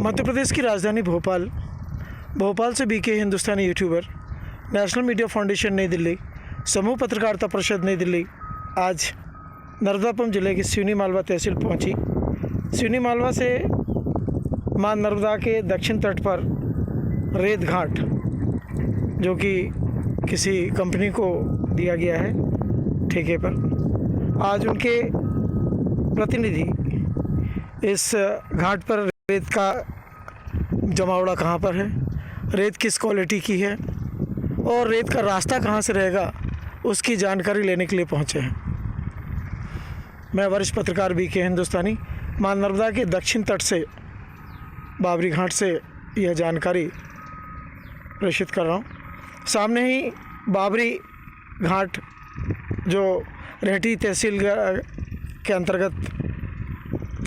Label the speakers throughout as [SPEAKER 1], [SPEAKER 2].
[SPEAKER 1] मध्य प्रदेश की राजधानी भोपाल से बीके हिंदुस्तानी यूट्यूबर, नेशनल मीडिया फाउंडेशन नई दिल्ली, समूह पत्रकारिता परिषद नई दिल्ली आज नर्मदापुरम जिले की सिवनी मालवा तहसील पहुंची। सिवनी मालवा से मां नर्मदा के दक्षिण तट पर रेत घाट, जो कि किसी कंपनी को दिया गया है ठेके पर, आज उनके प्रतिनिधि इस घाट पर रेत का जमावड़ा कहाँ पर है, रेत किस क्वालिटी की है और रेत का रास्ता कहाँ से रहेगा, उसकी जानकारी लेने के लिए पहुँचे हैं। मैं वरिष्ठ पत्रकार बीके हिंदुस्तानी मां नर्मदा के दक्षिण तट से बाबरी घाट से यह जानकारी प्रेषित कर रहा हूँ। सामने ही बाबरी घाट जो रेहटी तहसील के अंतर्गत,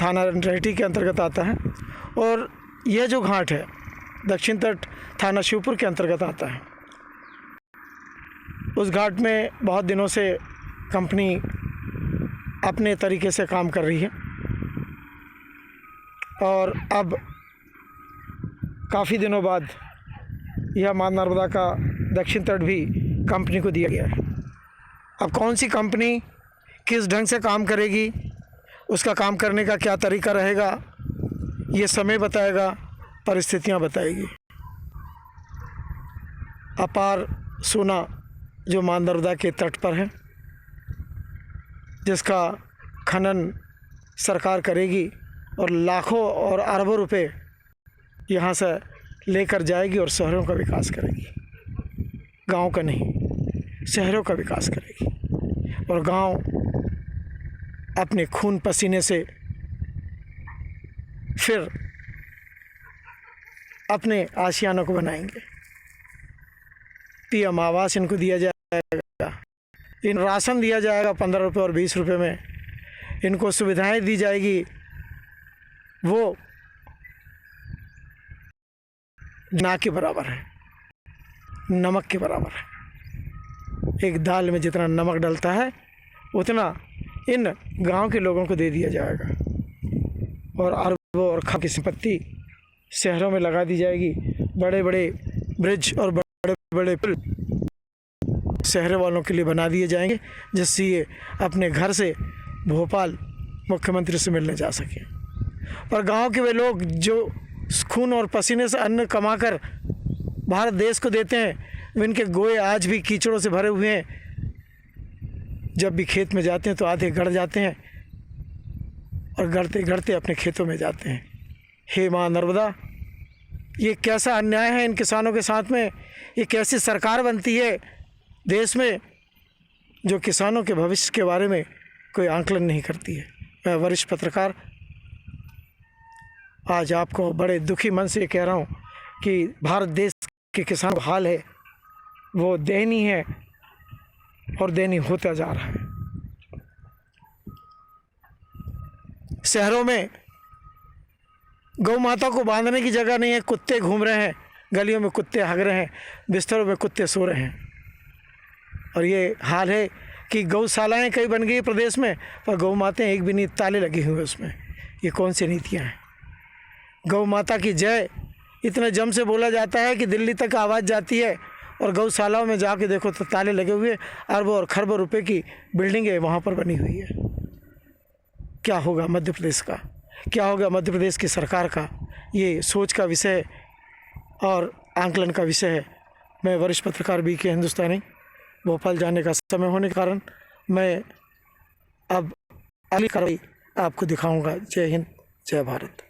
[SPEAKER 1] थाना रेहटी के अंतर्गत आता है, और यह जो घाट है दक्षिण तट थाना शिवपुर के अंतर्गत आता है। उस घाट में बहुत दिनों से कंपनी अपने तरीके से काम कर रही है और अब काफ़ी दिनों बाद यह मां नर्मदा का दक्षिण तट भी कंपनी को दिया गया है। अब कौन सी कंपनी किस ढंग से काम करेगी, उसका काम करने का क्या तरीका रहेगा, ये समय बताएगा, परिस्थितियां बताएगी। अपार सोना जो मां नर्मदा के तट पर है, जिसका खनन सरकार करेगी और लाखों और अरबों रुपए यहाँ से लेकर जाएगी और शहरों का विकास करेगी। गांव का नहीं, शहरों का विकास करेगी और गांव अपने खून पसीने से फिर अपने आशियानों को बनाएंगे। पीएम आवास इनको दिया जाएगा, इन राशन दिया जाएगा 15 रुपये और 20 रुपये में, इनको सुविधाएं दी जाएगी, वो ना के बराबर है, नमक के बराबर है। एक दाल में जितना नमक डलता है उतना इन गांव के लोगों को दे दिया जाएगा और अरबों और खरबों की संपत्ति शहरों में लगा दी जाएगी। बड़े बड़े ब्रिज और बड़े बड़े पुल शहर वालों के लिए बना दिए जाएंगे, जिससे ये अपने घर से भोपाल मुख्यमंत्री से मिलने जा सके। और गांव के वे लोग जो खून और पसीने से अन्न कमाकर भारत देश को देते हैं, इनके गोए आज भी कीचड़ों से भरे हुए हैं। जब भी खेत में जाते हैं तो आधे गड़ जाते हैं और गड़ते गड़ते अपने खेतों में जाते हैं। हे मां नर्मदा, ये कैसा अन्याय है इन किसानों के साथ में, ये कैसी सरकार बनती है देश में जो किसानों के भविष्य के बारे में कोई आंकलन नहीं करती है। मैं वरिष्ठ पत्रकार आज आपको बड़े दुखी मन से कह रहा हूँ कि भारत देश के किसानों का हाल है वो दयनीय है और दयनीय होता जा रहा है। शहरों में गौ माता को बांधने की जगह नहीं है, कुत्ते घूम रहे हैं, गलियों में कुत्ते हग रहे हैं, बिस्तरों में कुत्ते सो रहे हैं। और ये हाल है कि गौशालाएँ कई बन गई प्रदेश में, पर गौ माताएँ एक भी नहीं, ताले लगे हुए उसमें। ये कौन सी नीतियाँ हैं? गौ माता की जय इतने जम से बोला जाता है कि दिल्ली तक आवाज़ जाती है, और गौशालाओं में जाके देखो तो ताले लगे हुए, अरबों और खरबों रुपए की बिल्डिंगें वहाँ पर बनी हुई है। क्या होगा मध्य प्रदेश का, क्या होगा मध्य प्रदेश की सरकार का? ये सोच का विषय और आंकलन का विषय है। मैं वरिष्ठ पत्रकार बीके हिंदुस्तानी, भोपाल जाने का समय होने के कारण मैं अब अगली कार्रवाई आपको दिखाऊंगा। जय हिंद, जय भारत।